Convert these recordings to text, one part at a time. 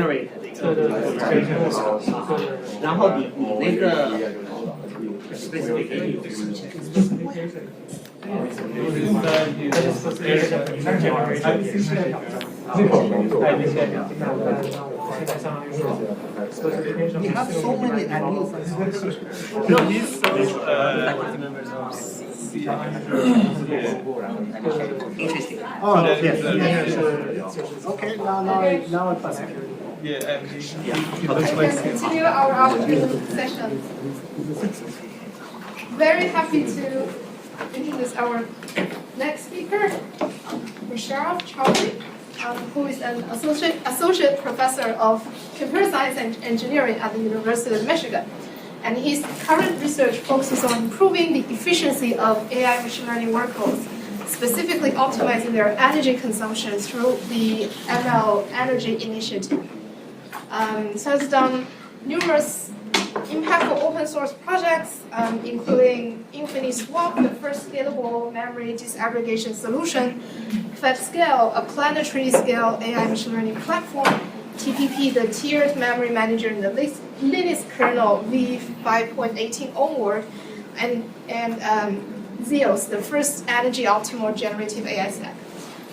generate 的一个然后你那个 specification You have so many ideas. No, he's so Interesting. Oh, yes. Okay, now it's fine. yeah, and he We looks can like continue our afternoon session. Very happy to introduce our next speaker, Mosharaf Chowdhury, who is an associate professor of computer science and engineering at the University of Michigan. And his current research focuses on improving the efficiency of AI machine learning workloads, specifically optimizing their energy consumption through the ML Energy Initiative. So it's done numerous impactful open source projects, including InfiniSwap, the first scalable memory disaggregation solution, FedScale, a planetary scale AI machine learning platform, TPP, the tiered memory manager in the Linux kernel v5.18 onward, and Zeus, the first energy optimal generative AI stack.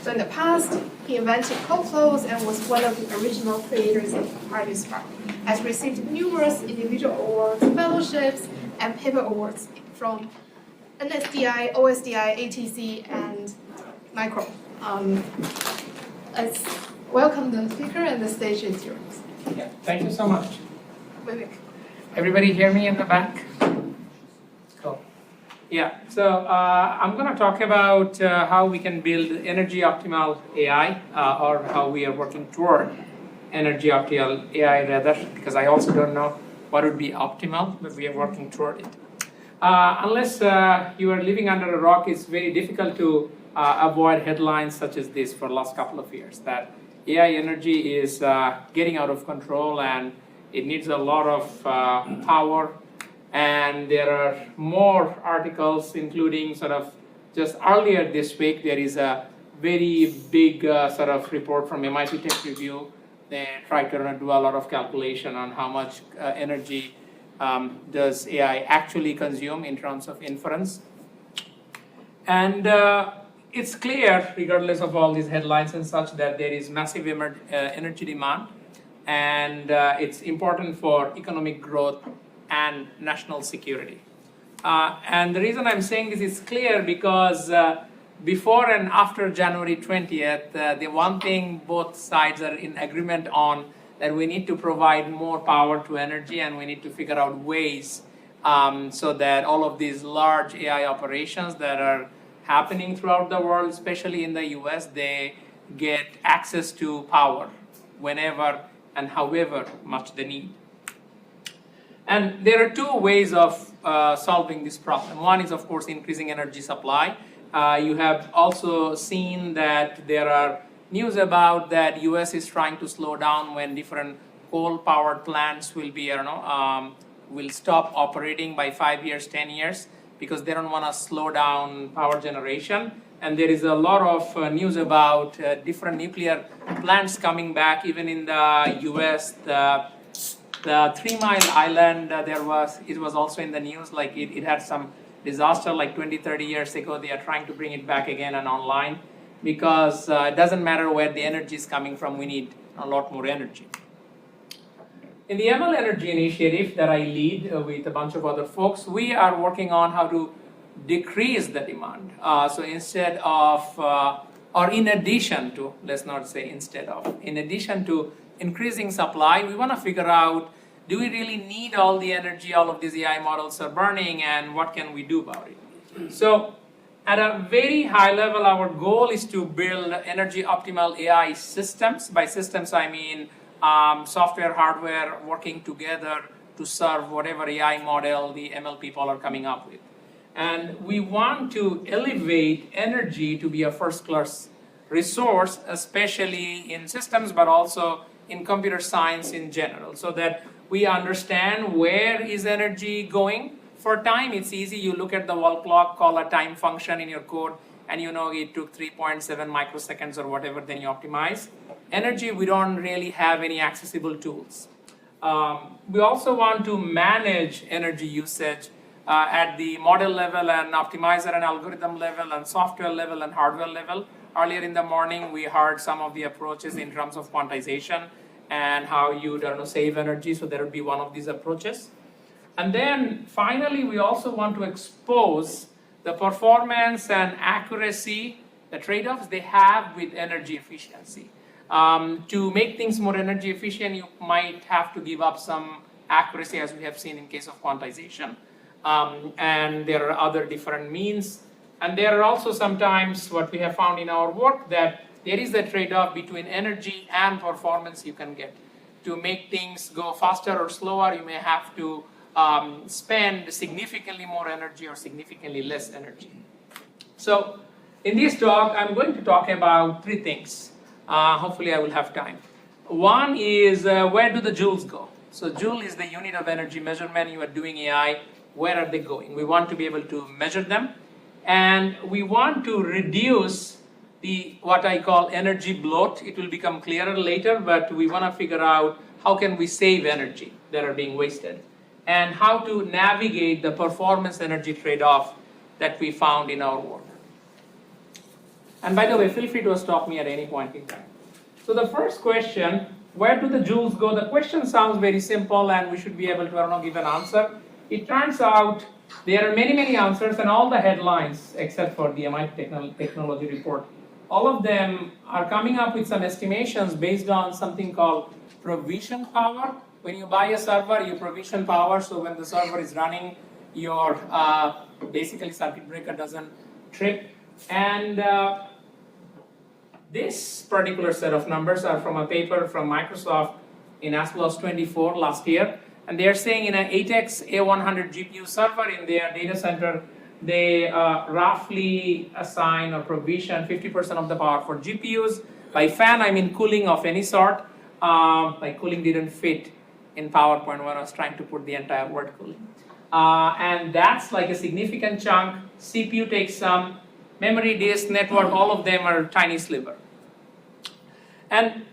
So in the past, he invented code flows and was one of the original creators of RDSpark. Has received numerous individual awards, fellowships, and paper awards from NSDI, OSDI, ATC, and Micro. Let's welcome the speaker, and the stage is yours. Yeah, thank you so much. Vivek. Everybody hear me in the back? Cool. Yeah, so I'm going to talk about how we can build energy optimal AI, or how we are working toward energy optimal AI rather, because I also don't know what would be optimal, but we are working toward it. Unless you are living under a rock, it's very difficult to avoid headlines such as this for the last couple of years, that AI energy is getting out of control and it needs a lot of power. And there are more articles, including sort of just earlier this week, there is a very big sort of report from MIT Tech Review. They tried to do a lot of calculation on how much energy does AI actually consume in terms of inference. And it's clear, regardless of all these headlines and such, that there is massive energy demand, and it's important for economic growth and national security. And the reason I'm saying this is clear because before and after January 20th, the one thing both sides are in agreement on, that we need to provide more power to energy, and we need to figure out ways so that all of these large AI operations that are happening throughout the world, especially in the US, they get access to power whenever and however much they need. And there are two ways of solving this problem. One is, of course, increasing energy supply. You have also seen that there are news about that US is trying to slow down when different coal-powered plants will be, will stop operating by 5 years, 10 years, because they don't want to slow down power generation. And there is a lot of news about different nuclear plants coming back, even in the US. The 3 Mile Island, it was also in the news, like it had some disaster like 20, 30 years ago. They are trying to bring it back again and online, because it doesn't matter where the energy is coming from, we need a lot more energy. In the ML Energy Initiative that I lead with a bunch of other folks, we are working on how to decrease the demand. So instead of, or in addition to, let's not say instead of, in addition to increasing supply, we want to figure out, do we really need all the energy all of these AI models are burning, and what can we do about it? So at a very high level, our goal is to build energy optimal AI systems. By systems, I mean software, hardware working together to serve whatever AI model the ML people are coming up with. And we want to elevate energy to be a first-class resource, especially in systems, but also in computer science in general, so that we understand where is energy going. For time, it's easy. You look at the wall clock, call a time function in your code, and you know it took 3.7 microseconds or whatever, then you optimize. energy, we don't really have any accessible tools. We also want to manage energy usage at the model level and optimizer and algorithm level and software level and hardware level. Earlier in the morning, we heard some of the approaches in terms of quantization and how you save energy, so there would be one of these approaches. And then finally, we also want to expose the performance and accuracy, the trade-offs they have with energy efficiency. To make things more energy efficient, you might have to give up some accuracy, as we have seen in case of quantization. And there are other different means. And there are also sometimes what we have found in our work that there is a trade-off between energy and performance you can get. To make things go faster or slower, you may have to spend significantly more energy or significantly less energy. So in this talk, I'm going to talk about three things. Hopefully I will have time. One is where do the joules go? So joule is the unit of energy measurement. You are doing AI. Where are they going? We want to be able to measure them. And we want to reduce what I call energy bloat. It will become clearer later, but we want to figure out how can we save energy that are being wasted and how to navigate the performance energy trade-off that we found in our work. And by the way, feel free to stop me at any point in time. So the first question, where do the joules go? The question sounds very simple and we should be able to, give an answer. It turns out there are many, many answers, and all the headlines, except for the MIT Technology Report, all of them are coming up with some estimations based on something called provision power. When you buy a server, you provision power, so when the server is running, your basically circuit breaker doesn't trip. And this particular set of numbers are from a paper from Microsoft in ASPLOS 24 last year. And they are saying in an 8x A100 GPU server in their data center, they roughly assign or provision 50% of the power for GPUs. By fan, I mean cooling of any sort. Like cooling didn't fit in PowerPoint when I was trying to put the entire word cooling. And that's like a significant chunk. CPU takes some, memory, disk, network, all of them are tiny sliver. And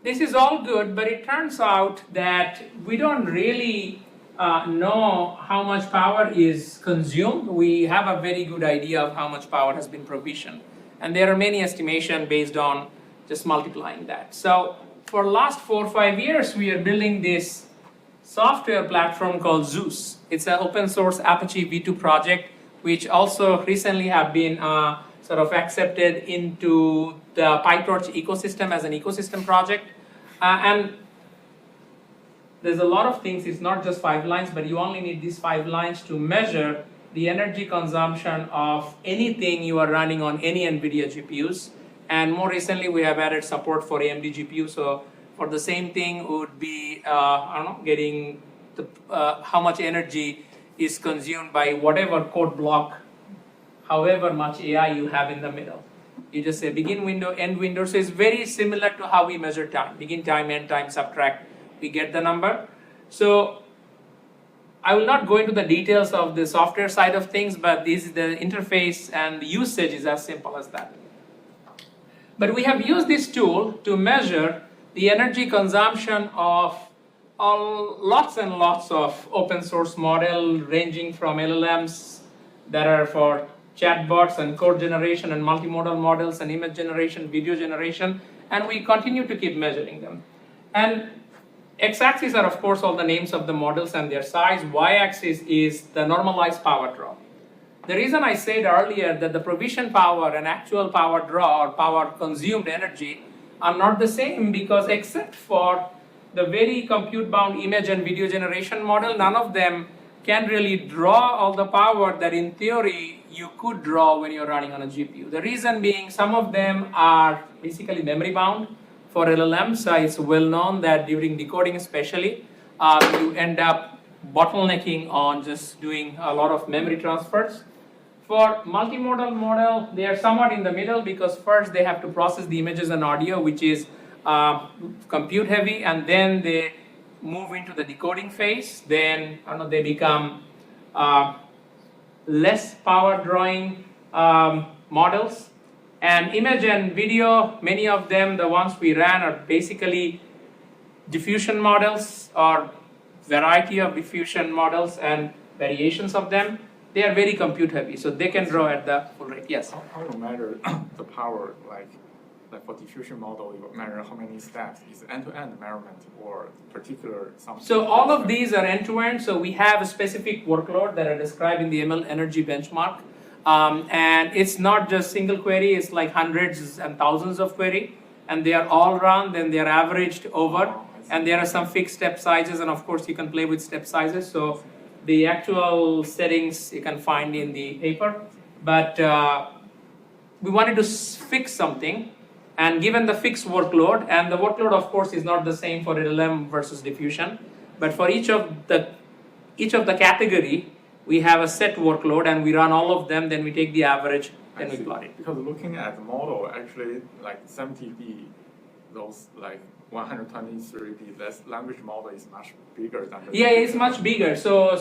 this is all good, but it turns out that we don't really know how much power is consumed. We have a very good idea of how much power has been provisioned. And there are many estimations based on just multiplying that. So for the last 4 or 5 years, we are building this software platform called Zeus. It's an open source Apache V2 project, which also recently have been sort of accepted into the PyTorch ecosystem as an ecosystem project. And there's a lot of things. It's not just 5 lines, but you only need these 5 lines to measure the energy consumption of anything you are running on any NVIDIA GPUs. And more recently, we have added support for AMD GPU. So for the same thing, would be getting the, how much energy is consumed by whatever code block, however much AI you have in the middle. You just say begin window, end window. So it's very similar to how we measure time. Begin time, end time, subtract, we get the number. So I will not go into the details of the software side of things, but this is the interface and the usage is as simple as that. But we have used this tool to measure the energy consumption of lots and lots of open source model ranging from LLMs that are for chatbots and code generation and multimodal models and image generation, video generation, and we continue to keep measuring them. And x-axis are of course all the names of the models and their size. Y-axis is the normalized power draw. The reason I said earlier that the provision power and actual power draw or power consumed energy are not the same, because except for the very compute bound image and video generation model, none of them can really draw all the power that in theory you could draw when you're running on a GPU. The reason being some of them are basically memory bound. For LLMs, it's well known that during decoding especially, you end up bottlenecking on just doing a lot of memory transfers. For multimodal model, they are somewhat in the middle, because first they have to process the images and audio, which is compute heavy, and then they move into the decoding phase. Then they become less power drawing models. And image and video, many of them, the ones we ran, are basically diffusion models or variety of diffusion models and variations of them. They are very compute heavy, so they can draw at the full rate. Yes? How to measure the power, like for diffusion model, you measure how many steps? Is it end-to-end measurement or particular something? So all of these are end-to-end, so we have a specific workload that are described in the ML energy benchmark. And it's not just single query, it's like hundreds and thousands of query, and they are all run, then they are averaged over, and there are some fixed step sizes, and of course you can play with step sizes. So the actual settings you can find in the paper, but we wanted to fix something, and given the fixed workload, and the workload of course is not the same for LLM versus diffusion, but for each of the category, we have a set workload and we run all of them, then we take the average, then we plot it. Because looking at the model, actually like 70B, those like 123B, this language model is much bigger than the Yeah, it's much bigger. So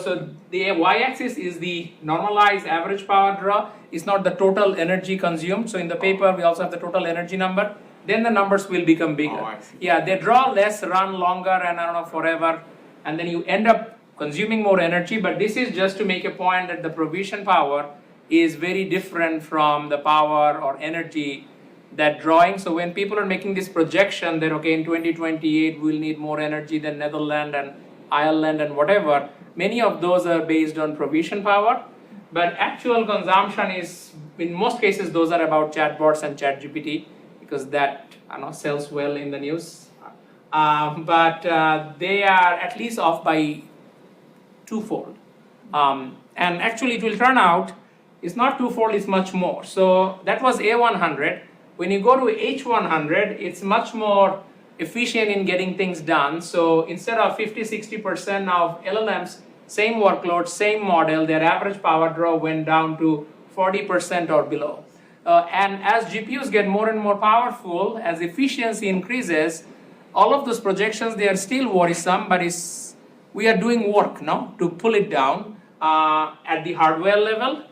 the y-axis is the normalized average power draw. It's not the total energy consumed. So in the paper, we also have the total energy number. Then the numbers will become bigger. Oh, I see. Yeah, they draw less, run longer, and I don't know, forever. And then you end up consuming more energy. But this is just to make a point that the provision power is very different from the power or energy that drawing. So when people are making this projection that, okay, in 2028, we'll need more energy than Netherlands and Ireland and whatever, many of those are based on provision power. But actual consumption is, in most cases, those are about chatbots and ChatGPT, because that, I know, sells well in the news. But they are at least off by twofold. And actually, it will turn out it's not twofold, it's much more. So that was A100. When you go to H100, it's much more efficient in getting things done. So instead of 50-60% now of LLMs, same workload, same model, their average power draw went down to 40% or below. And as GPUs get more and more powerful, as efficiency increases, all of those projections, they are still worrisome, but we are doing work now to pull it down at the hardware level.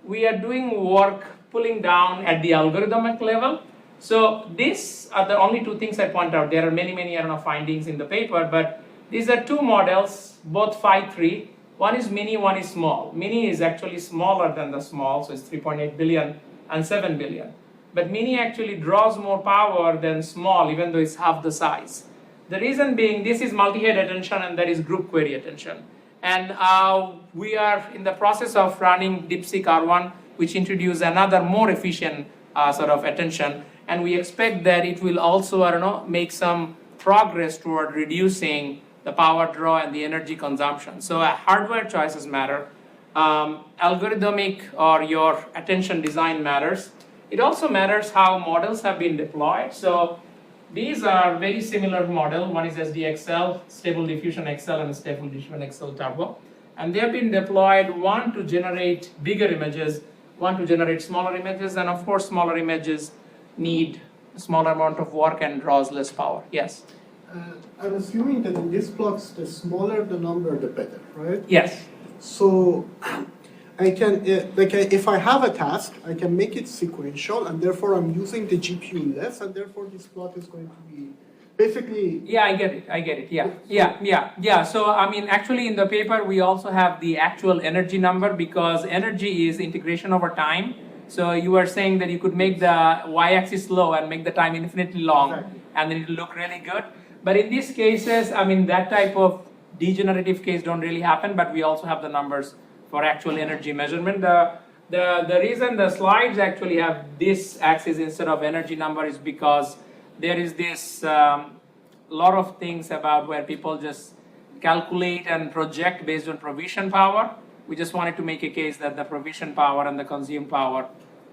We are doing work pulling down at the algorithmic level. So these are the only two things I point out. There are many, I don't know, findings in the paper, but these are two models, both Phi-3. One is mini, one is small. Mini is actually smaller than the small, so it's 3.8 billion and 7 billion. But mini actually draws more power than small, even though it's half the size. The reason being, this is multi-head attention and that is group query attention. And we are in the process of running DeepSeek R1, which introduces another more efficient sort of attention. And we expect that it will also, I don't know, make some progress toward reducing the power draw and the energy consumption. So hardware choices matter. Algorithmic or your attention design matters. It also matters how models have been deployed. So these are very similar model. One is SDXL, Stable Diffusion XL, and Stable Diffusion XL Turbo. And they have been deployed, one to generate bigger images, one to generate smaller images, and of course smaller images need a smaller amount of work and draws less power. Yes? I'm assuming that in these blocks, the smaller the number, the better, right? Yes. So I can, if I have a task, I can make it sequential, and therefore I'm using the GPU less, and therefore this plot is going to be basically... Yeah, I get it, yeah. So, I mean, actually in the paper, we also have the actual energy number, because energy is integration over time. So you are saying that you could make the y-axis low and make the time infinitely long, exactly, and then it will look really good. But in these cases, I mean, that type of degenerative case don't really happen, but we also have the numbers for actual energy measurement. The reason the slides actually have this axis instead of energy number is because there is this lot of things about where people just calculate and project based on provision power. We just wanted to make a case that the provision power and the consumed power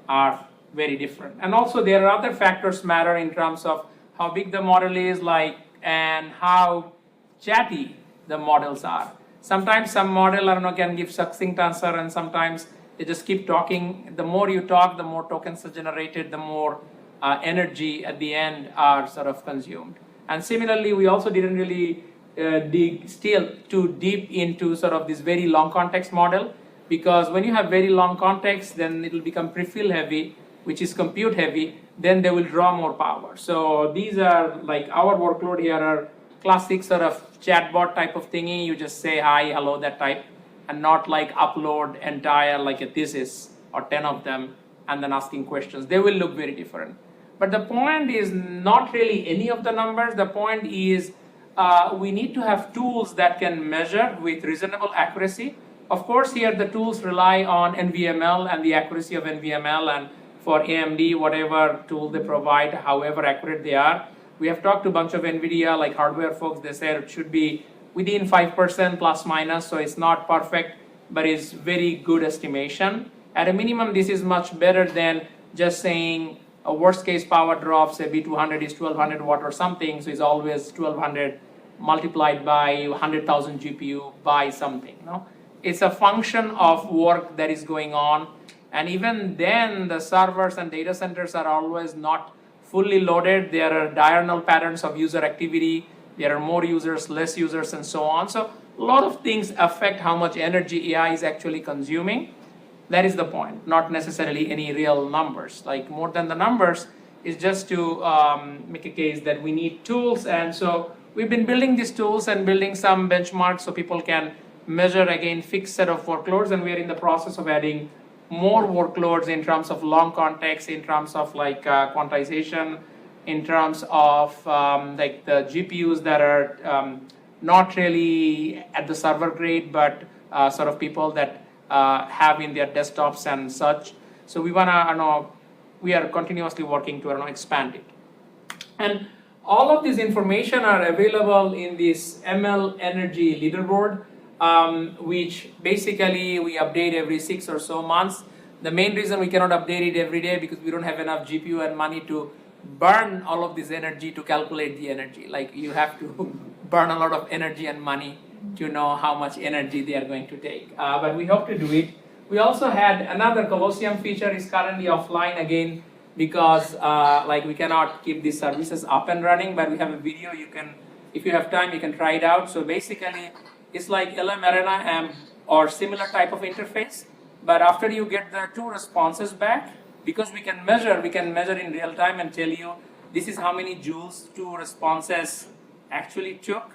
are very different. And also there are other factors matter in terms of how big the model is, like, and how chatty the models are. Sometimes some model, I don't know, can give succinct answer, and sometimes they just keep talking. The more you talk, the more tokens are generated, the more energy at the end are sort of consumed. And similarly, we also didn't really dig still too deep into sort of this very long context model, because when you have very long context, then it will become prefill heavy, which is compute heavy, then they will draw more power. So these are like our workload here are classic sort of chatbot type of thingy. You just say hi, hello, that type, and not like upload entire like a thesis or 10 of them and then asking questions. They will look very different. But the point is not really any of the numbers. The point is we need to have tools that can measure with reasonable accuracy. Of course, here the tools rely on NVML and the accuracy of NVML, and for AMD, whatever tool they provide, however accurate they are. We have talked to a bunch of NVIDIA, like hardware folks, they said it should be within 5% plus minus, so it's not perfect, but it's very good estimation. At a minimum, this is much better than just saying a worst case power drop, say B200 is 1200 watt or something, so it's always 1200 multiplied by 100,000 GPU by something. No? It's a function of work that is going on, and even then the servers and data centers are always not fully loaded. There are diurnal patterns of user activity, there are more users, less users, and so on. So a lot of things affect how much energy AI is actually consuming. That is the point, not necessarily any real numbers. Like more than the numbers is just to make a case that we need tools. And so we've been building these tools and building some benchmarks so people can measure again fixed set of workloads, and we are in the process of adding more workloads in terms of long context, in terms of like quantization, in terms of like the GPUs that are not really at the server grade, but sort of people that have in their desktops and such. So we wanna, we are continuously working to expand it. And all of this information are available in this ML Energy leaderboard, which basically we update every 6 or so months. The main reason we cannot update it every day because we don't have enough GPU and money to burn all of this energy to calculate the energy. Like you have to burn a lot of energy and money to know how much energy they are going to take. But we hope to do it. We also had another Colosseum feature is currently offline again because like we cannot keep these services up and running, but we have a video you can, if you have time, you can try it out. So basically it's like LM Arena or similar type of interface, but after you get the 2 responses back, because we can measure in real time and tell you this is how many joules 2 responses actually took.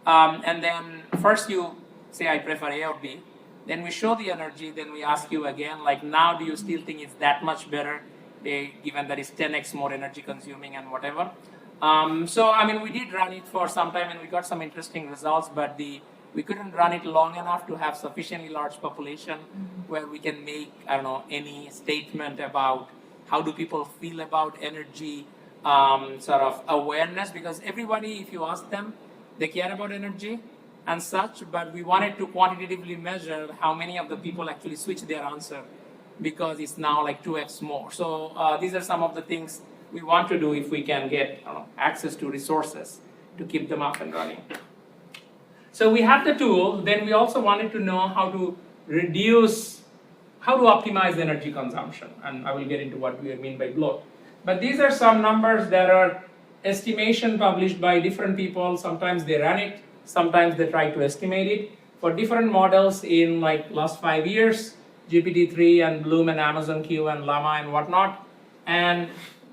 And then first you say I prefer A or B, then we show the energy, then we ask you again, like now do you still think it's that much better, given that it's 10x more energy consuming and whatever. So I mean we did run it for some time and we got some interesting results, but we couldn't run it long enough to have sufficiently large population where we can make, I don't know, any statement about how do people feel about energy sort of awareness, because everybody, if you ask them, they care about energy and such, but we wanted to quantitatively measure how many of the people actually switch their answer because it's now like 2x more. So these are some of the things we want to do if we can get access to resources to keep them up and running. So we have the tool, then we also wanted to know how to optimize energy consumption, and I will get into what we mean by bloat. But these are some numbers that are estimation published by different people. Sometimes they run it, sometimes they try to estimate it. For different models in like last 5 years, GPT-3 and Bloom and Amazon Q and Llama and whatnot. And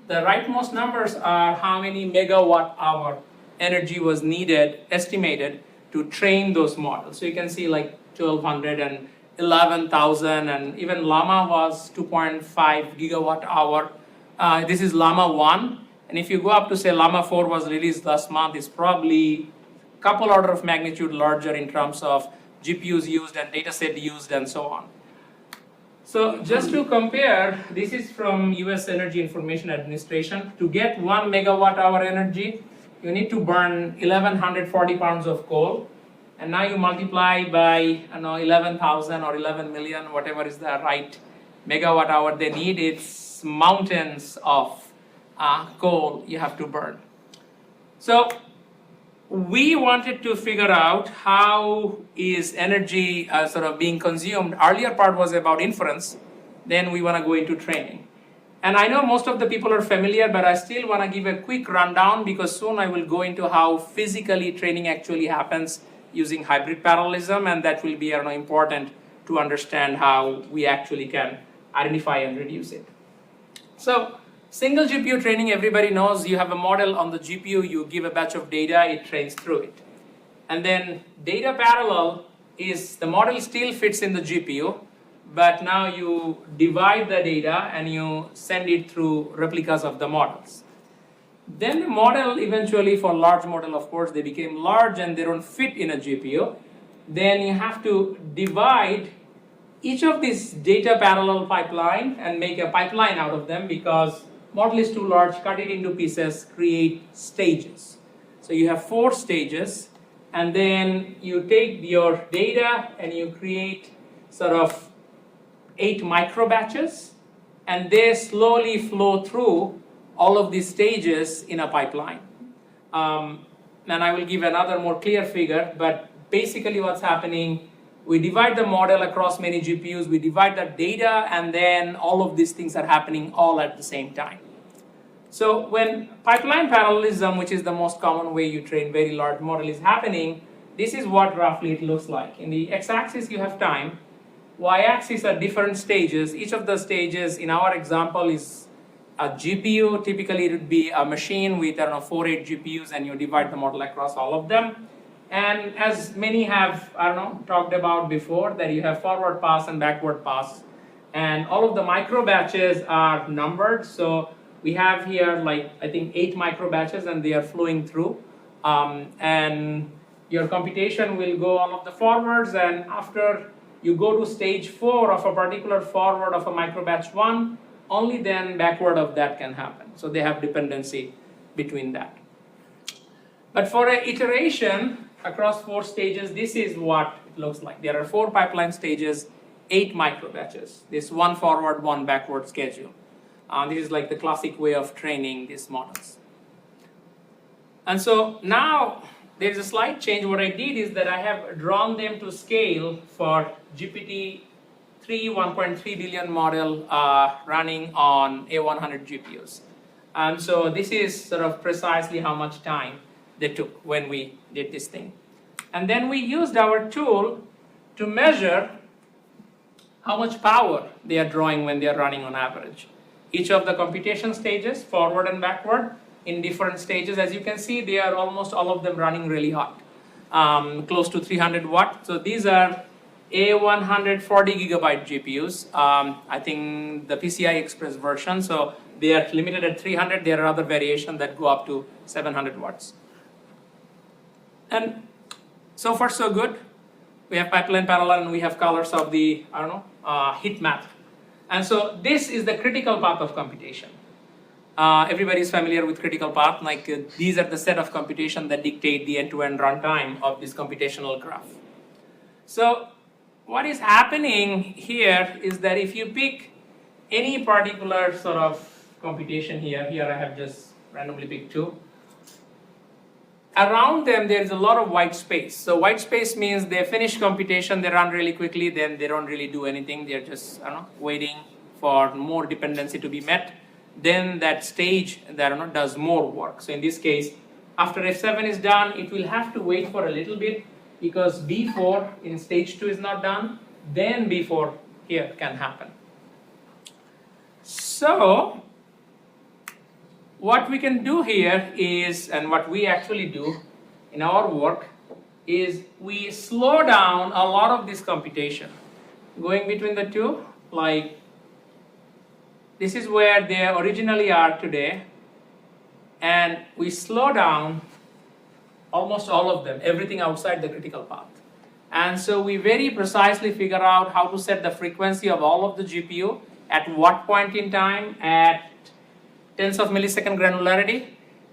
the rightmost numbers are how many megawatt hour energy was needed, estimated, to train those models. So you can see like 1200 and 11,000, and even Llama was 2.5 gigawatt hour. This is Llama 1. And if you go up to say Llama 4 was released last month, it's probably a couple order of magnitude larger in terms of GPUs used and dataset used and so on. So just to compare, this is from US Energy Information Administration. To get 1 megawatt hour energy, you need to burn 1,140 pounds of coal. And now you multiply by 11,000 or 11 million, whatever is the right megawatt hour they need. It's mountains of coal you have to burn. So we wanted to figure out how is energy sort of being consumed. Earlier part was about inference, then we want to go into training. And I know most of the people are familiar, but I still want to give a quick rundown because soon I will go into how physically training actually happens using hybrid parallelism, and that will be important to understand how we actually can identify and reduce it. So single GPU training, everybody knows you have a model on the GPU, you give a batch of data, it trains through it. And then data parallel is the model still fits in the GPU, but now you divide the data and you send it through replicas of the models. Then the model eventually, for large model, of course, they became large and they don't fit in a GPU. Then you have to divide each of these data parallel pipeline and make a pipeline out of them, because model is too large, cut it into pieces, create stages. So you have 4 stages, and then you take your data and you create sort of 8 micro batches, and they slowly flow through all of these stages in a pipeline. And I will give another more clear figure, but basically what's happening, we divide the model across many GPUs, we divide the data, and then all of these things are happening all at the same time. So when pipeline parallelism, which is the most common way you train very large model, is happening, this is what roughly it looks like. In the x-axis you have time, y-axis are different stages. Each of the stages in our example is a GPU. Typically it would be a machine with, I don't know, 4, 8 GPUs, and you divide the model across all of them. And as many have, I don't know, talked about before, that you have forward pass and backward pass. And all of the micro batches are numbered. So we have here, like, I think 8 micro batches, and they are flowing through. And your computation will go all of the forwards, and after you go to stage 4 of a particular forward of a micro batch 1, only then backward of that can happen. So they have dependency between that. But for an iteration across 4 stages, this is what it looks like. There are 4 pipeline stages, 8 micro batches. This 1 forward, 1 backward schedule. This is like the classic way of training these models. And so now there's a slight change. What I did is that I have drawn them to scale for GPT-3 1.3 billion model running on A100 GPUs. And so this is sort of precisely how much time they took when we did this thing. And then we used our tool to measure how much power they are drawing when they are running on average. Each of the computation stages, forward and backward, in different stages, as you can see, they are almost all of them running really hot, close to 300 watt. So these are A140 gigabyte GPUs. I think the PCI Express version, so they are limited at 300. There are other variations that go up to 700 watts. And so far so good. We have pipeline parallel and we have colors of the, I don't know, heat map. And so this is the critical path of computation. Everybody is familiar with critical path, like these are the set of computation that dictate the end-to-end runtime of this computational graph. So what is happening here is that if you pick any particular sort of computation here I have just randomly picked 2, around them there is a lot of white space. So white space means they finish computation, they run really quickly, then they don't really do anything, they're just, I don't know, waiting for more dependency to be met. Then that stage that, I don't know, does more work. So in this case, after F7 is done, it will have to wait for a little bit, because B4 in stage 2 is not done, then B4 here can happen. So what we can do here is, and what we actually do in our work, is we slow down a lot of this computation. Going between the two, like this is where they originally are today, and we slow down almost all of them, everything outside the critical path. And so we very precisely figure out how to set the frequency of all of the GPU at what point in time at tens of millisecond granularity,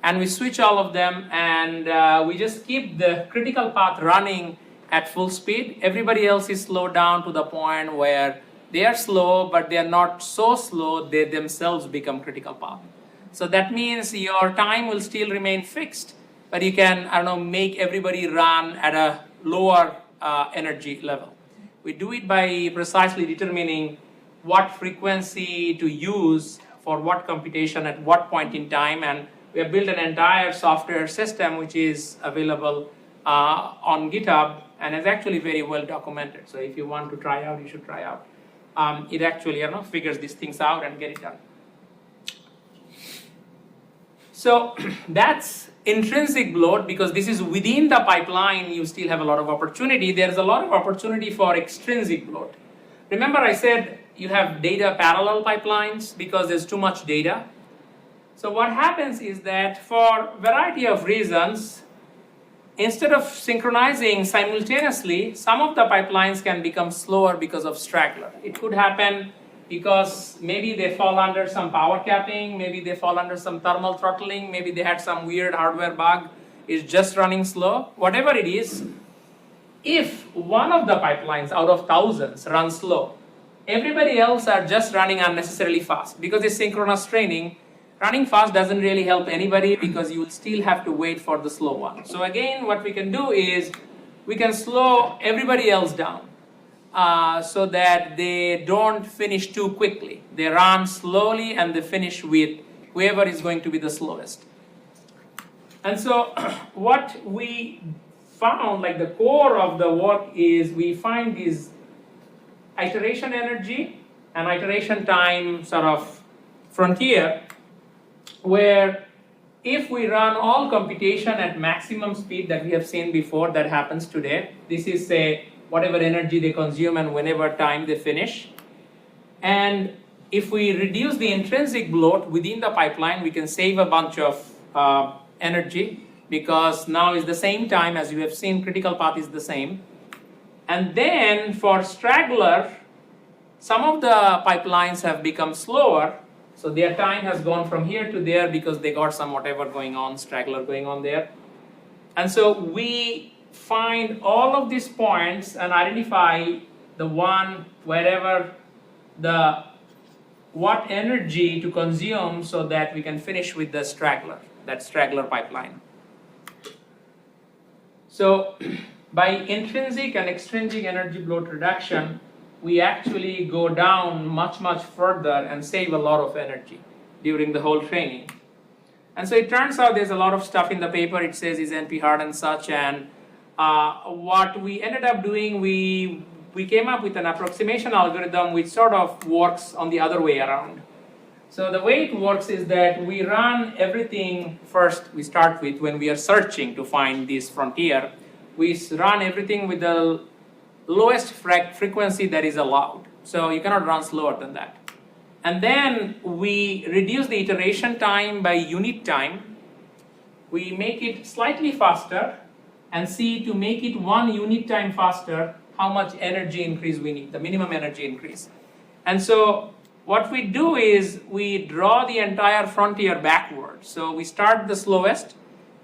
and we switch all of them, and we just keep the critical path running at full speed. Everybody else is slowed down to the point where they are slow, but they are not so slow they themselves become critical path. So that means your time will still remain fixed, but you can, I don't know, make everybody run at a lower energy level. We do it by precisely determining what frequency to use for what computation at what point in time, and we have built an entire software system which is available on GitHub and is actually very well documented. So if you want to try out, you should try out. It actually, figures these things out and get it done. So that's intrinsic bloat, because this is within the pipeline, you still have a lot of opportunity. There's a lot of opportunity for extrinsic bloat. Remember I said you have data parallel pipelines because there's too much data. So what happens is that for a variety of reasons, instead of synchronizing simultaneously, some of the pipelines can become slower because of straggler. It could happen because maybe they fall under some power capping, maybe they fall under some thermal throttling, maybe they had some weird hardware bug, is just running slow. Whatever it is, if one of the pipelines out of thousands runs slow, everybody else are just running unnecessarily fast. Because it's synchronous training, running fast doesn't really help anybody because you will still have to wait for the slow one. So again, what we can do is we can slow everybody else down so that they don't finish too quickly. They run slowly and they finish with whoever is going to be the slowest. And so what we found, like the core of the work, is we find these iteration energy and iteration time sort of frontier, where if we run all computation at maximum speed that we have seen before, that happens today. This is say whatever energy they consume and whenever time they finish. And if we reduce the intrinsic bloat within the pipeline, we can save a bunch of energy, because now is the same time, as you have seen, critical path is the same. And then for straggler, some of the pipelines have become slower, so their time has gone from here to there because they got some whatever going on, straggler going on there. And so we find all of these points and identify the one wherever what energy to consume so that we can finish with the straggler, that straggler pipeline. So by intrinsic and extrinsic energy bloat reduction, we actually go down much, much further and save a lot of energy during the whole training. And so it turns out there's a lot of stuff in the paper. It says is NP hard and such. And what we ended up doing, we came up with an approximation algorithm which sort of works on the other way around. So the way it works is that we run everything first. We start with, when we are searching to find this frontier, we run everything with the lowest frequency that is allowed. So you cannot run slower than that. And then we reduce the iteration time by unit time. We make it slightly faster and see to make it 1 unit time faster, how much energy increase we need, the minimum energy increase. And so what we do is we draw the entire frontier backwards. So we start the slowest,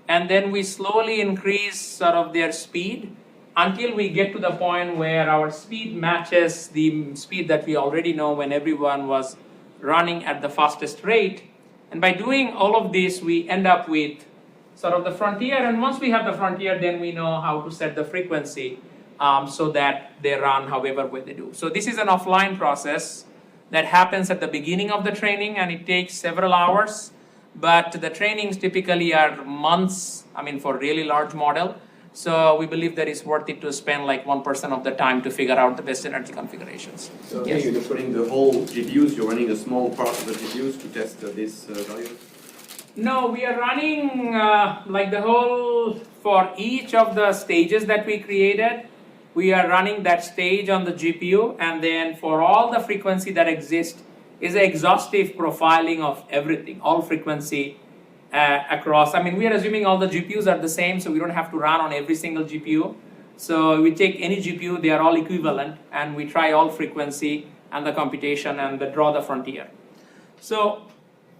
and then we slowly increase sort of their speed until we get to the point where our speed matches the speed that we already know when everyone was running at the fastest rate. And by doing all of this, we end up with sort of the frontier. And once we have the frontier, then we know how to set the frequency so that they run however way they do. So this is an offline process that happens at the beginning of the training, and it takes several hours. But the trainings typically are months, for really large model. So we believe that it's worth it to spend like 1% of the time to figure out the best energy configurations. So Yes. you're putting the whole GPUs, you're running a small part of the GPUs to test this value? No, we are running like the whole, for each of the stages that we created, we are running that stage on the GPU, and then for all the frequency that exists is an exhaustive profiling of everything, all frequency across. We are assuming all the GPUs are the same, so we don't have to run on every single GPU. So we take any GPU, they are all equivalent, and we try all frequency and the computation and draw the frontier. So,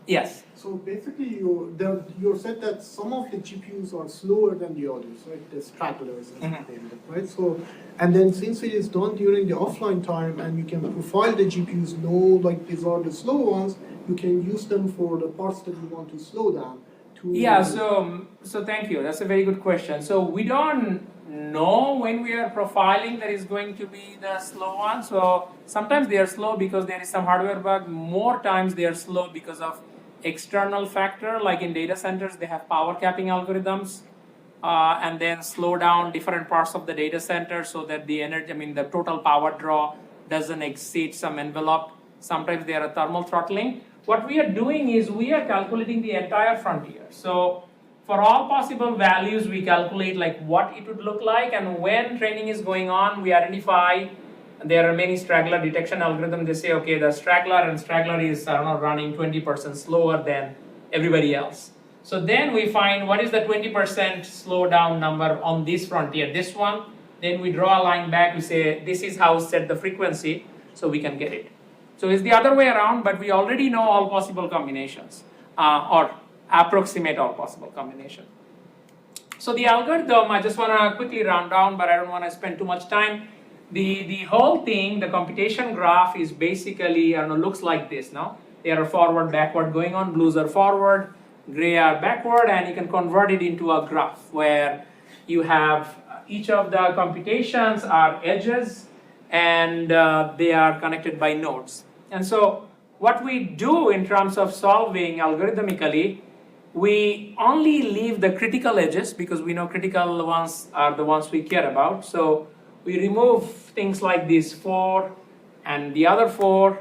yes. So basically, you said that some of the GPUs are slower than the others, right? The stragglers, as they name them, right? So, and then since it is done during the offline time, and you can profile the GPUs, know like these are the slow ones, you can use them for the parts that you want to slow down. Yeah. So thank you. That's a very good question. So we don't know when we are profiling that is going to be the slow one. So sometimes they are slow because there is some hardware bug. More times they are slow because of external factor, like in data centers, they have power capping algorithms, and then slow down different parts of the data center so that the energy, the total power draw doesn't exceed some envelope. Sometimes they are a thermal throttling. what we are doing is we are calculating the entire frontier. So for all possible values, we calculate like what it would look like, and when training is going on, we identify there are many straggler detection algorithms. They say, okay, the straggler is, I don't know, running 20% slower than everybody else. So then we find what is the 20% slowdown number on this frontier, this one. Then we draw a line back, we say this is how set the frequency, so we can get it. So it's the other way around, but we already know all possible combinations, or approximate all possible combinations. So the algorithm, I just want to quickly round down, but I don't want to spend too much time. The whole thing, the computation graph is basically, I don't know, looks like this, no? They are forward, backward going on, blues are forward, gray are backward, and you can convert it into a graph where you have each of the computations are edges, and they are connected by nodes. And so what we do in terms of solving algorithmically, we only leave the critical edges because we know critical ones are the ones we care about. So we remove things like these 4 and the other 4,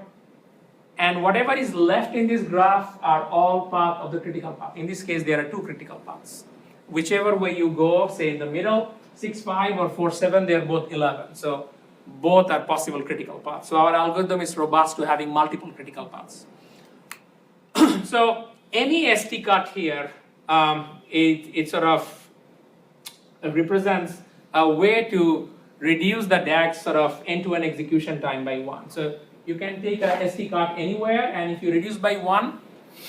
and whatever is left in this graph are all part of the critical path. In this case, there are 2 critical paths. Whichever way you go, say in the middle, 6-5 or 4-7, they're both 11. So both are possible critical paths. So our algorithm is robust to having multiple critical paths. So any ST cut here, it sort of represents a way to reduce the DAG's sort of end-to-end execution time by 1. So you can take a ST cut anywhere, and if you reduce by 1,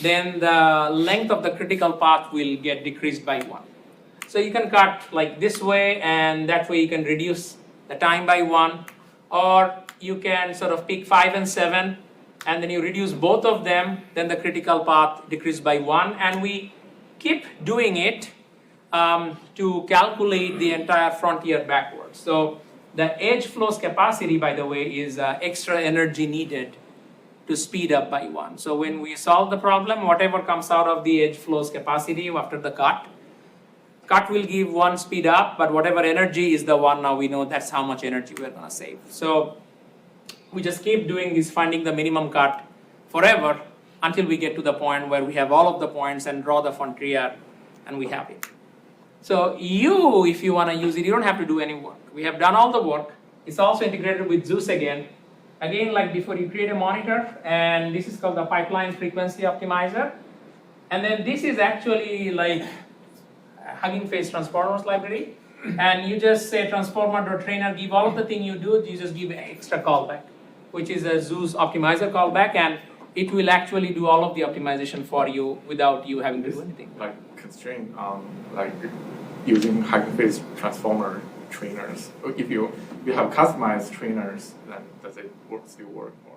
then the length of the critical path will get decreased by 1. So you can cut like this way, and that way you can reduce the time by 1, or you can sort of pick 5 and 7, and then you reduce both of them, then the critical path decreases by 1, and we keep doing it to calculate the entire frontier backwards. So the edge flows capacity, by the way, is extra energy needed to speed up by 1. So when we solve the problem, whatever comes out of the edge flows capacity after the cut will give 1 speed up, but whatever energy is the 1, now we know that's how much energy we're going to save. So we just keep doing this, finding the minimum cut forever until we get to the point where we have all of the points and draw the frontier, and we have it. So if you want to use it, you don't have to do any work. We have done all the work. It's also integrated with Zeus again. Again, like before, you create a monitor, and this is called the pipeline frequency optimizer. And then this is actually like Hugging Face transformers library. And you just say transformer.trainer, give all of the thing you do, you just give an extra callback, which is a Zeus optimizer callback, and it will actually do all of the optimization for you without you having to do anything. Like constraint like using Hugging Face transformer trainers. If you have customized trainers, then does it still work? Or?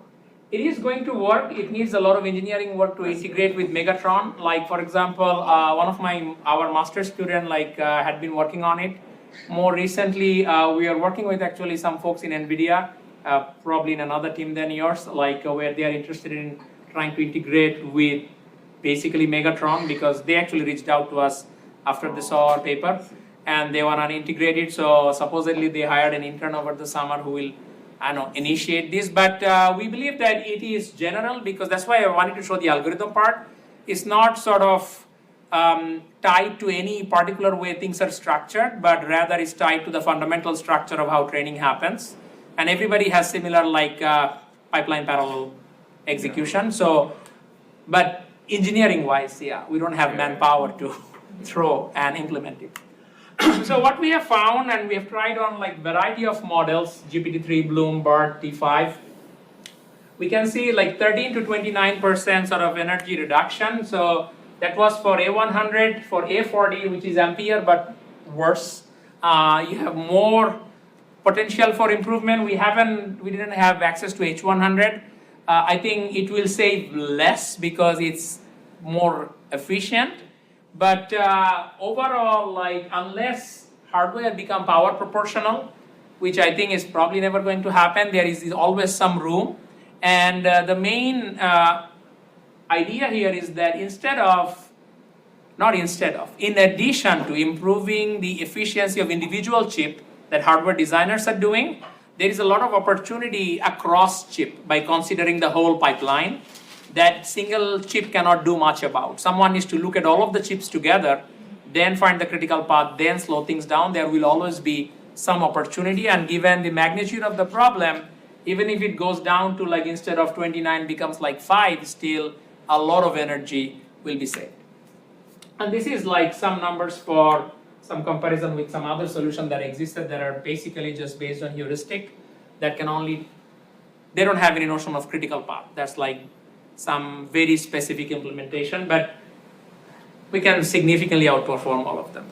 It is going to work. It needs a lot of engineering work to integrate with Megatron. Like for example, one of our master student had been working on it. More recently, we are working with actually some folks in NVIDIA, probably in another team than yours, where they are interested in trying to integrate with basically Megatron, because they actually reached out to us after they saw our paper, and they want to integrate it. So supposedly they hired an intern over the summer who will, initiate this. But we believe that it is general, because that's why I wanted to show the algorithm part. It's not sort of tied to any particular way things are structured, but rather is tied to the fundamental structure of how training happens. And everybody has similar pipeline parallel execution. So, but engineering wise, we don't have manpower to throw and implement it. So what we have found, and we have tried on variety of models, GPT-3, Bloom, BERT, T5, we can see 13 to 29% sort of energy reduction. So that was for A100, for A40, which is ampere, but worse. You have more potential for improvement. We didn't have access to H100. I think it will save less because it's more efficient. But overall, unless hardware become power proportional, which I think is probably never going to happen, there is always some room. And the main idea here is that in addition to improving the efficiency of individual chip that hardware designers are doing, there is a lot of opportunity across chip by considering the whole pipeline. that single chip cannot do much about. Someone needs to look at all of the chips together, then find the critical path, then slow things down. There will always be some opportunity, and given the magnitude of the problem, even if it goes down to like instead of 29 becomes like 5, still a lot of energy will be saved. And this is like some numbers for some comparison with some other solution that existed that are basically just based on heuristic that can only, they don't have any notion of critical path. That's like some very specific implementation, but we can significantly outperform all of them.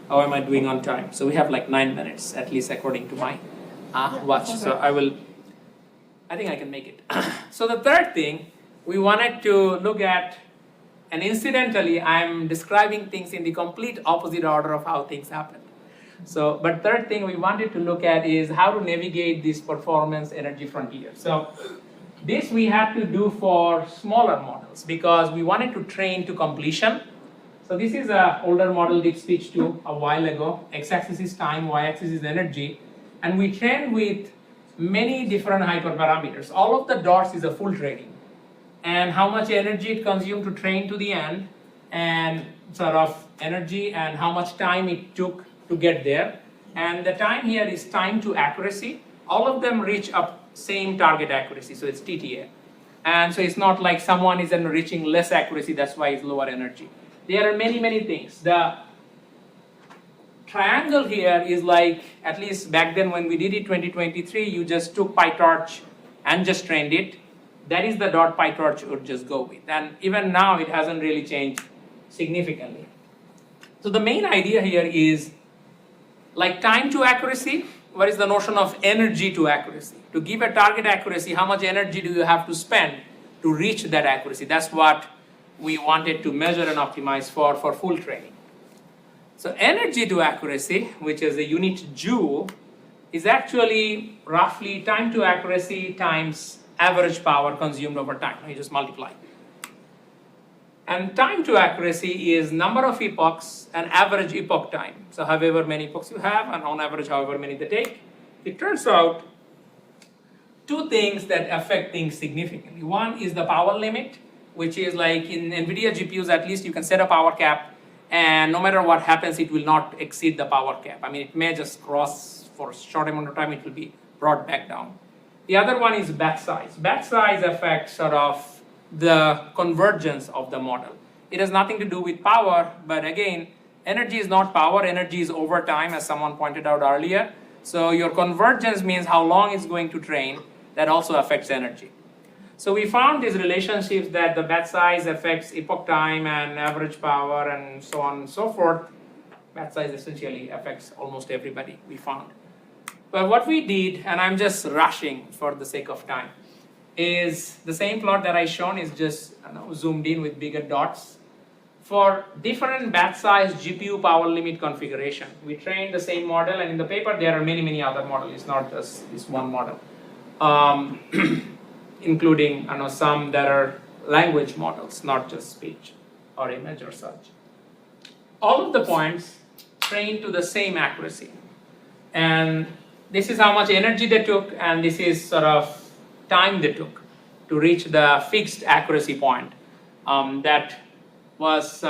How am I doing on time? So we have like 9 minutes, at least according to my watch. So I think I can make it. So the third thing, we wanted to look at, and incidentally, I'm describing things in the complete opposite order of how things happen. So, but third thing we wanted to look at is how to navigate this performance energy frontier. So this we had to do for smaller models because we wanted to train to completion. So this is an older model Deep Speech 2 a while ago. X-axis is time, y-axis is energy. And we trained with many different hyperparameters. All of the dots is a full training. And how much energy it consumed to train to the end, and sort of energy and how much time it took to get there. And the time here is time to accuracy. All of them reach up same target accuracy, so it's TTA. And so it's not like someone is reaching less accuracy, that's why it's lower energy. There are many, many things. The triangle here is like, at least back then when we did it 2023, you just took PyTorch and just trained it. That is the dot PyTorch would just go with. And even now it hasn't really changed significantly. So the main idea here is like time to accuracy. What is the notion of energy to accuracy? To give a target accuracy, how much energy do you have to spend to reach that accuracy? That's what we wanted to measure and optimize for full training. So energy to accuracy, which is a unit joule, is actually roughly time to accuracy times average power consumed over time. You just multiply. And time to accuracy is number of epochs and average epoch time. So however many epochs you have, and on average however many they take. It turns out two things that affect things significantly. One is the power limit, which is like in NVIDIA GPUs, at least you can set a power cap, and no matter what happens, it will not exceed the power cap. I mean, it may just cross for a short amount of time, it will be brought back down. The other one is batch size. Batch size affects sort of the convergence of the model. It has nothing to do with power, but again, energy is not power, energy is over time, as someone pointed out earlier. So your convergence means how long it's going to train. That also affects energy. So we found these relationships that the batch size affects epoch time and average power and so on and so forth. Batch size essentially affects almost everybody, we found. But what we did, and I'm just rushing for the sake of time, is the same plot that I shown is just zoomed in with bigger dots. For different batch size GPU power limit configuration, we trained the same model, and in the paper there are many, many other models. It's not just this one model, including some that are language models, not just speech or image or such. All of the points trained to the same accuracy. And this is how much energy they took, and this is sort of time they took to reach the fixed accuracy point. That was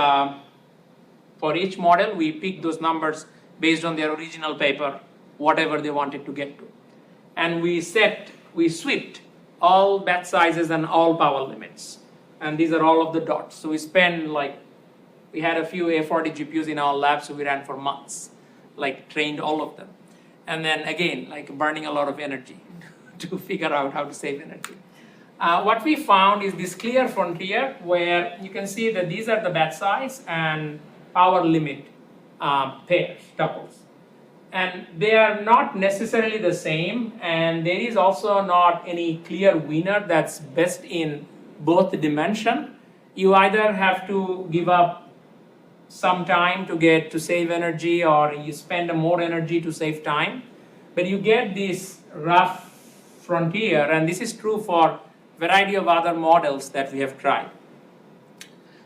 for each model, we picked those numbers based on their original paper, whatever they wanted to get to. And we swept all batch sizes and all power limits. And these are all of the dots. So we had a few A40 GPUs in our lab, so we ran for months, trained all of them. And then again, burning a lot of energy to figure out how to save energy. What we found is this clear frontier where you can see that these are the batch size and power limit pairs, tuples. And they are not necessarily the same, and there is also not any clear winner that's best in both dimension. You either have to give up some time to save energy, or you spend more energy to save time. But you get this rough frontier, and this is true for a variety of other models that we have tried.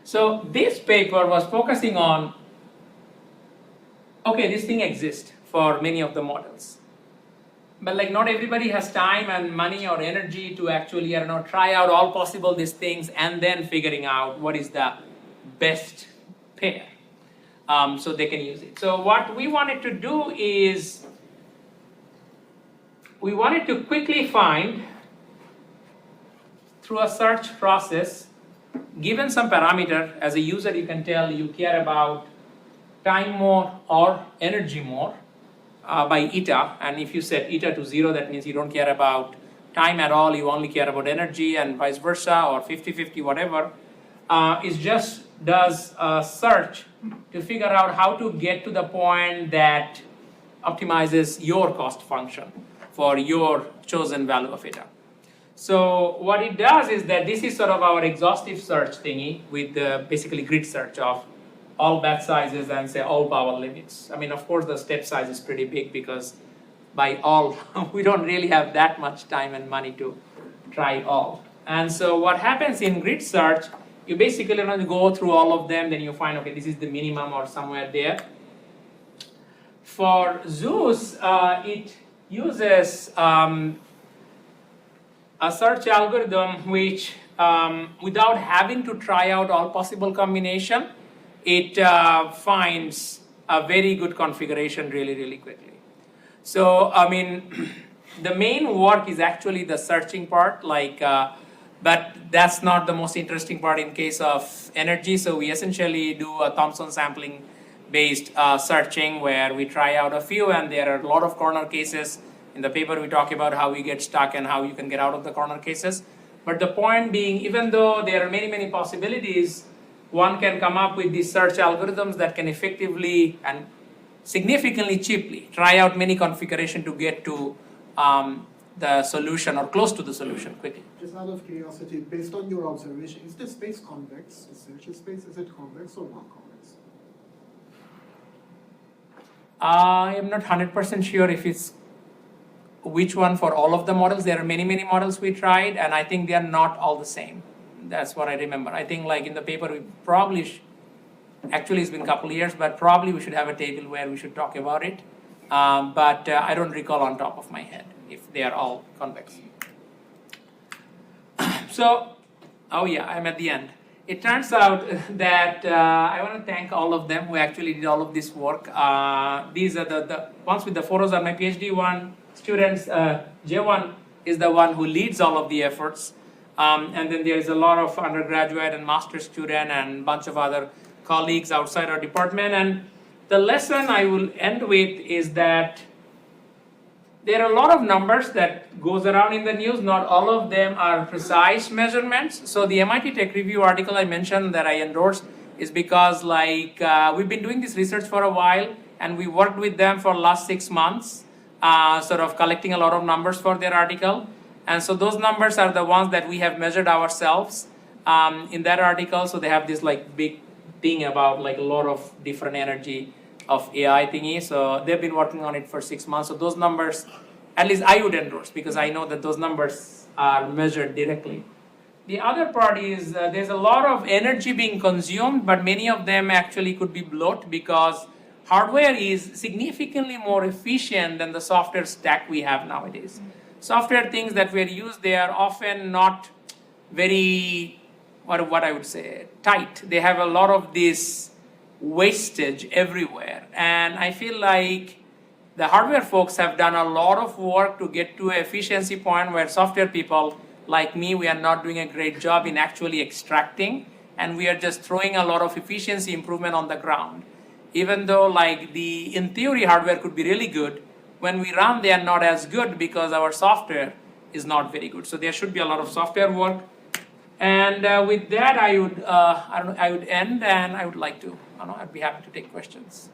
So this paper was focusing on, okay, this thing exists for many of the models. But like not everybody has time and money or energy to actually, I don't know, try out all possible these things and then figuring out what is the best pair. So they can use it. So what we wanted to do is, we wanted to quickly find, through a search process, given some parameter, as a user you can tell you care about time more or energy more by eta, and if you set eta to 0, that means you don't care about time at all, you only care about energy, and vice versa, or 50-50, whatever. It just does a search to figure out how to get to the point that optimizes your cost function for your chosen value of eta. So what it does is that this is sort of our exhaustive search thingy with basically grid search of all batch sizes and say all power limits. I mean, of course, the step size is pretty big because by all, we don't really have that much time and money to try all. And so what happens in grid search, you basically want to go through all of them, then you find, okay, this is the minimum or somewhere there. For Zeus, it uses a search algorithm which, without having to try out all possible combination, it finds a very good configuration really, really quickly. So, I mean, the main work is actually the searching part, like, but that's not the most interesting part in case of energy. So we essentially do a Thompson sampling based searching where we try out a few, and there are a lot of corner cases. In the paper we talk about how we get stuck and how you can get out of the corner cases. But the point being, even though there are many, many possibilities, one can come up with these search algorithms that can effectively and significantly cheaply try out many configurations to get to the solution or close to the solution quickly. Just out of curiosity, based on your observation, is the space convex? The search space, is it convex or non-convex? I am not 100% sure if it's which one for all of the models. There are many, many models we tried, and I think they are not all the same. That's what I remember. I think like in the paper we probably, actually it's been a couple of years, but probably we should have a table where we should talk about it. But I don't recall on top of my head if they are all convex. So, oh yeah, I'm at the end. It turns out that I want to thank all of them who actually did all of this work. These are the ones with the photos are my PhD one students. J1 is the one who leads all of the efforts. And then there is a lot of undergraduate and master's student and a bunch of other colleagues outside our department. And the lesson I will end with is that there are a lot of numbers that goes around in the news. Not all of them are precise measurements. So the MIT Tech Review article I mentioned that I endorsed is because like we've been doing this research for a while, and we worked with them for the last 6 months, sort of collecting a lot of numbers for their article. And so those numbers are the ones that we have measured ourselves in that article. So they have this like big thing about like a lot of different energy of AI thingy. So they've been working on it for 6 months. So those numbers, at least I would endorse because I know that those numbers are measured directly. The other part is there's a lot of energy being consumed, but many of them actually could be bloat because hardware is significantly more efficient than the software stack we have nowadays. Software things that were used, they are often not very, what I would say, tight. They have a lot of this wastage everywhere. And I feel like the hardware folks have done a lot of work to get to an efficiency point where software people like me, we are not doing a great job in actually extracting, and we are just throwing a lot of efficiency improvement on the ground. Even though like in theory, hardware could be really good, when we run, they are not as good because our software is not very good. So there should be a lot of software work. And with that, I would end, and I would like to, I'd be happy to take questions.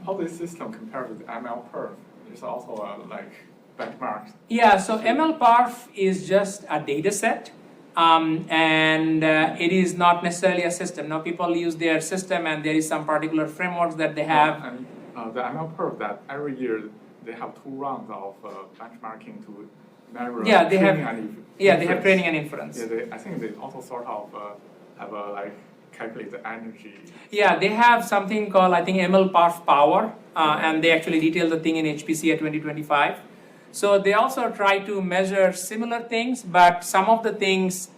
How this system compares with MLPerf? It's also like benchmark. Yeah, so MLPerf is just a data set. And it is not necessarily a system. Now people use their system, and there is some particular frameworks that they have. And the MLPerf that every year they have 2 rounds of benchmarking to measure. Yeah, they have. And Yeah, they have training and inference. Yeah, I think they also sort of have a like calculate the energy? Yeah, they have something called, I think, power, and they actually detail the thing in HPC 2025. So they also try to measure similar things, but some of the things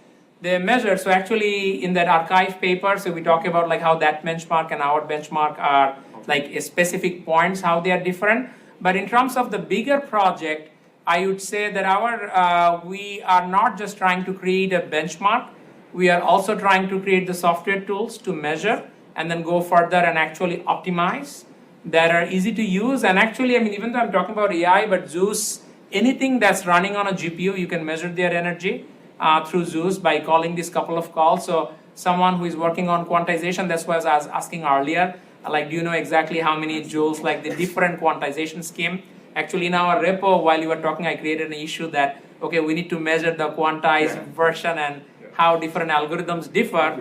they measure. So actually, in that archive paper, so we talk about like how that benchmark and our benchmark are like specific points, how they are different. But in terms of the bigger project, I would say that we are not just trying to create a benchmark. We are also trying to create the software tools to measure and then go further and actually optimize that are easy to use. And actually, I mean, even though I'm talking about AI, but Zeus, anything that's running on a GPU, you can measure their energy through Zeus by calling this couple of calls. So someone who is working on quantization, that's what I was asking earlier, like, do you know exactly how many joules, like the different quantization scheme? Actually, in our repo, while you were talking, I created an issue that, okay, we need to measure the quantized version and how different algorithms differ.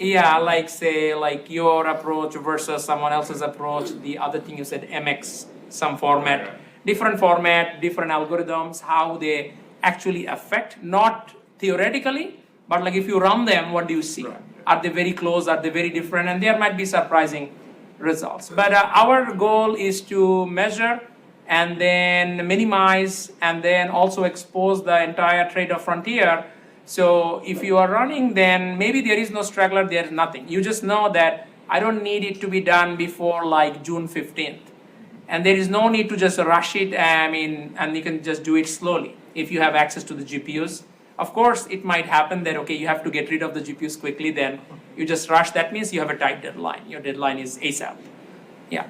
Yeah, like say, like your approach versus someone else's approach. The other thing you said, MX, some format, different algorithms, how they actually affect, not theoretically, but like if you run them, what do you see? Are they very close? Are they very different? And there might be surprising results. But our goal is to measure and then minimize and then also expose the entire trade-off frontier. So if you are running, then maybe there is no straggler, there is nothing. You just know that I don't need it to be done before like June 15th. And there is no need to just rush it, and you can just do it slowly if you have access to the GPUs. Of course, it might happen that, okay, you have to get rid of the GPUs quickly, then you just rush. That means you have a tight deadline. Your deadline is ASAP. Yeah.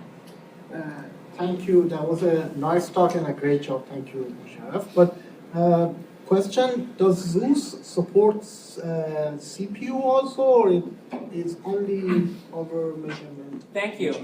Thank you. That was a nice talk and a great job. Thank you, Mosharaf. But question, does Zeus support CPU also, or it is only over measurement? Thank you.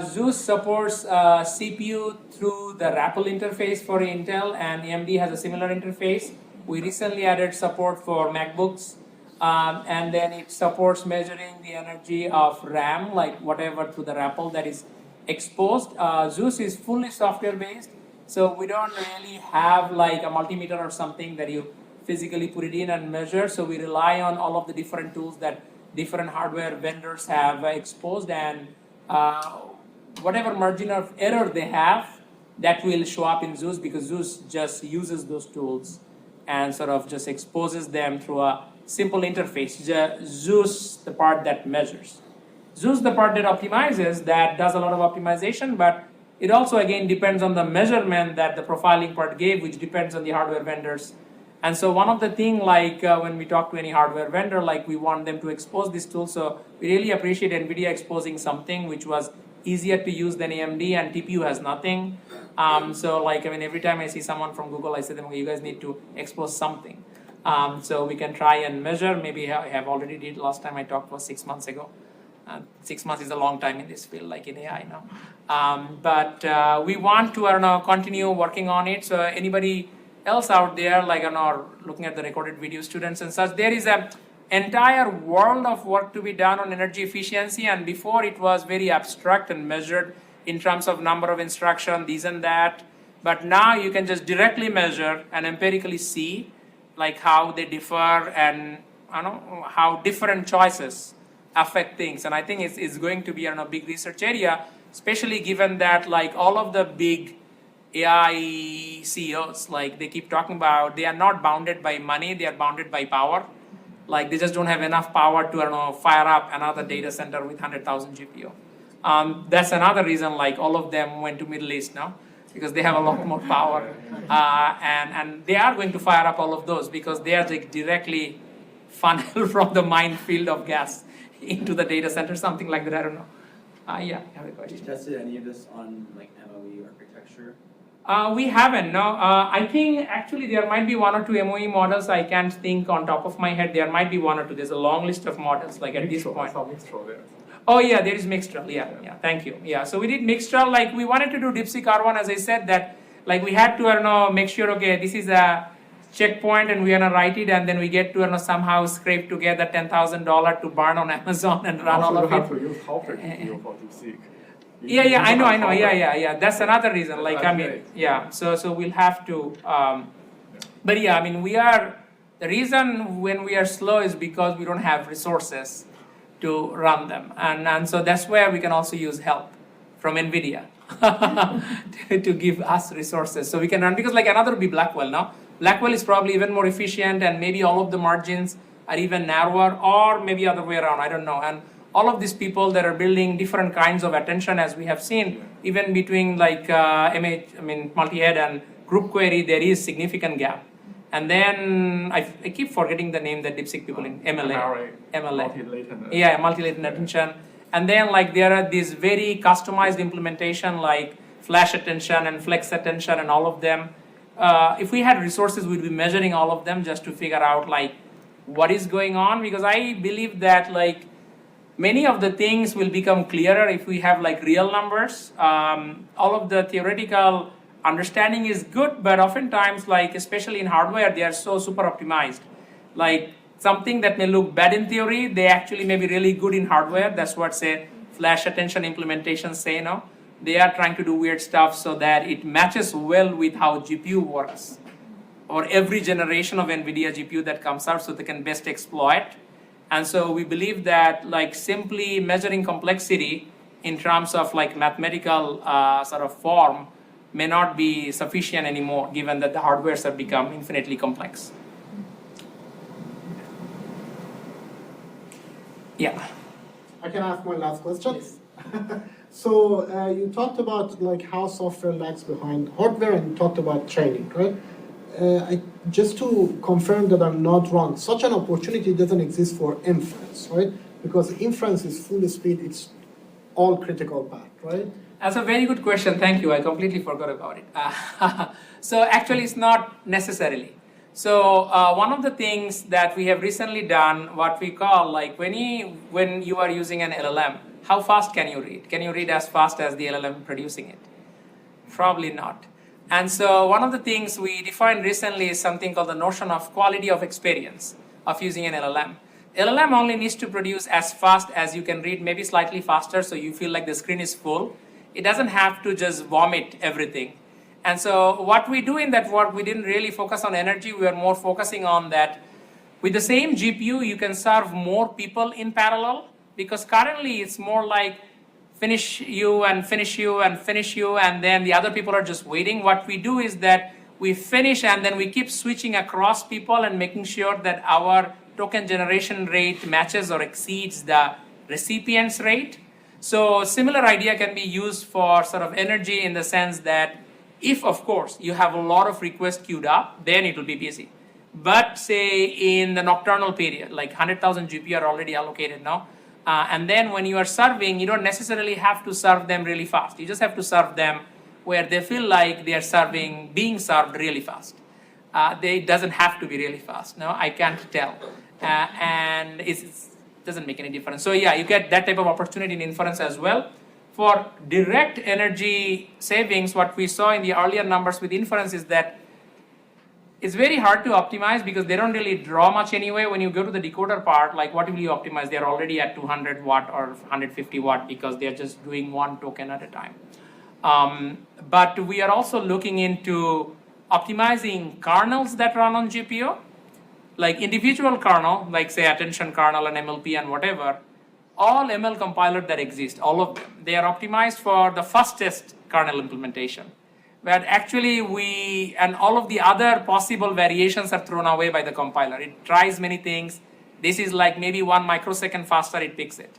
Zeus supports CPU through the RAPL interface for Intel, and AMD has a similar interface. We recently added support for MacBooks, and then it supports measuring the energy of RAM, like whatever through the RAPL that is exposed. Zeus is fully software-based, so we don't really have like a multimeter or something that you physically put it in and measure. So we rely on all of the different tools that different hardware vendors have exposed, and whatever margin of error they have, that will show up in Zeus, because Zeus just uses those tools and sort of just exposes them through a simple interface. Zeus, the part that measures. Zeus, the part that optimizes, that does a lot of optimization, but it also again depends on the measurement that the profiling part gave, which depends on the hardware vendors. And so one of the things, like when we talk to any hardware vendor, like we want them to expose this tool. So we really appreciate NVIDIA exposing something which was easier to use than AMD, and TPU has nothing. So like, every time I see someone from Google, I say to them, okay, you guys need to expose something. So we can try and measure. Maybe I have already did. Last time I talked was 6 months ago. 6 months is a long time in this field, like in AI now. But we want to continue working on it. So anybody else out there, like looking at the recorded video, students and such, there is an entire world of work to be done on energy efficiency. And before, it was very abstract and measured in terms of number of instructions, these and that. But now you can just directly measure and empirically see like how they differ and how different choices affect things. And I think it's going to be a big research area, especially given that like all of the big AI CEOs, like they keep talking about, they are not bounded by money, they are bounded by power. Like they just don't have enough power to fire up another data center with 100,000 GPU. That's another reason like all of them went to Middle East now, because they have a lot more power. And they are going to fire up all of those because they are like directly funneled from the minefield of gas into the data center, something like that. I don't know. Yeah, you have a question. Have you tested any of this on like MOE architecture? We haven't, no. I think actually there might be one or two MOE models. I can't think on top of my head. There might be one or two. There's a long list of models like at this point. There. Oh yeah, there is Mixtral. Yeah, thank you. Yeah, so we did Mixtral. Like we wanted to do DeepSeek R1, as I said, that like we had to make sure, okay, this is a checkpoint and we're gonna write it, and then we get to somehow scrape together $10,000 to burn on Amazon and run all of it. Have to use Halter GPU for DeepSeek. Yeah, I know. Yeah. That's another reason. Like, so we'll have to. But yeah, we are. The reason when we are slow is because we don't have resources. to run them. And so that's where we can also use help from NVIDIA to give us resources. So we can run, because like another would be Blackwell now. Blackwell is probably even more efficient, and maybe all of the margins are even narrower, or maybe other way around, I don't know. And all of these people that are building different kinds of attention, as we have seen, even between like multi-head and group query, there is significant gap. And then I keep forgetting the name that DeepSeek people in MLA. Multi-latent. Yeah, multi-latent attention. And then like there are these very customized implementation like flash attention and flex attention and all of them. If we had resources, we'd be measuring all of them just to figure out like what is going on, because I believe that like many of the things will become clearer if we have like real numbers. All of the theoretical understanding is good, but oftentimes, like especially in hardware, they are so super optimized. Like something that may look bad in theory, they actually may be really good in hardware. That's what say flash attention implementations say now. They are trying to do weird stuff so that it matches well with how GPU works, or every generation of NVIDIA GPU that comes out, so they can best exploit. And so we believe that like simply measuring complexity in terms of like mathematical sort of form may not be sufficient anymore, given that the hardwares have become infinitely complex. Yeah. I can ask my last question. Yes. So you talked about like how software lags behind hardware, and you talked about training, right? Just to confirm that I'm not wrong, such an opportunity doesn't exist for inference, right? Because inference is full speed, it's all critical path, right? That's a very good question. Thank you. I completely forgot about it. So actually, it's not necessarily. So one of the things that we have recently done, what we call like when you are using an LLM, how fast can you read? Can you read as fast as the LLM producing it? Probably not. And so one of the things we defined recently is something called the notion of quality of experience of using an LLM. LLM only needs to produce as fast as you can read, maybe slightly faster, so you feel like the screen is full. It doesn't have to just vomit everything. And so what we do in that work, we didn't really focus on energy. We were more focusing on that with the same GPU, you can serve more people in parallel, because currently it's more like finish you and finish you and finish you, and then the other people are just waiting. What we do is that we finish and then we keep switching across people and making sure that our token generation rate matches or exceeds the recipient's rate. So similar idea can be used for sort of energy, in the sense that if, of course, you have a lot of requests queued up, then it will be busy. But say in the nocturnal period, like 100,000 GPU are already allocated now, and then when you are serving, you don't necessarily have to serve them really fast. You just have to serve them where they feel like they are being served really fast. It doesn't have to be really fast. No, I can't tell. And it doesn't make any difference. So yeah, you get that type of opportunity in inference as well. For direct energy savings, what we saw in the earlier numbers with inference is that it's very hard to optimize, because they don't really draw much anyway. When you go to the decoder part, like what will you optimize? They're already at 200 watt or 150 watt because they're just doing one token at a time. But we are also looking into optimizing kernels that run on GPU, like individual kernel, like say attention kernel and MLP and whatever, all ML compilers that exist, all of them, they are optimized for the fastest kernel implementation. But actually and all of the other possible variations are thrown away by the compiler. It tries many things. This is like maybe 1 microsecond faster, it picks it.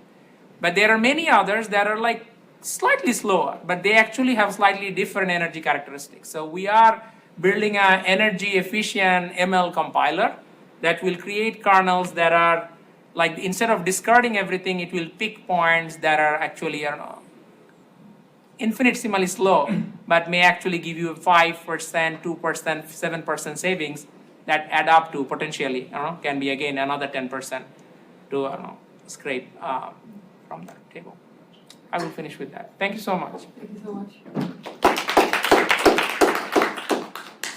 But there are many others that are like slightly slower, but they actually have slightly different energy characteristics. So we are building an energy efficient ML compiler that will create kernels that are like, instead of discarding everything, it will pick points that are actually, I don't know, infinitesimally slow, but may actually give you 5%, 2%, 7% savings that add up to potentially, can be again another 10% to scrape from the table. I will finish with that. Thank you so much. Thank you so much.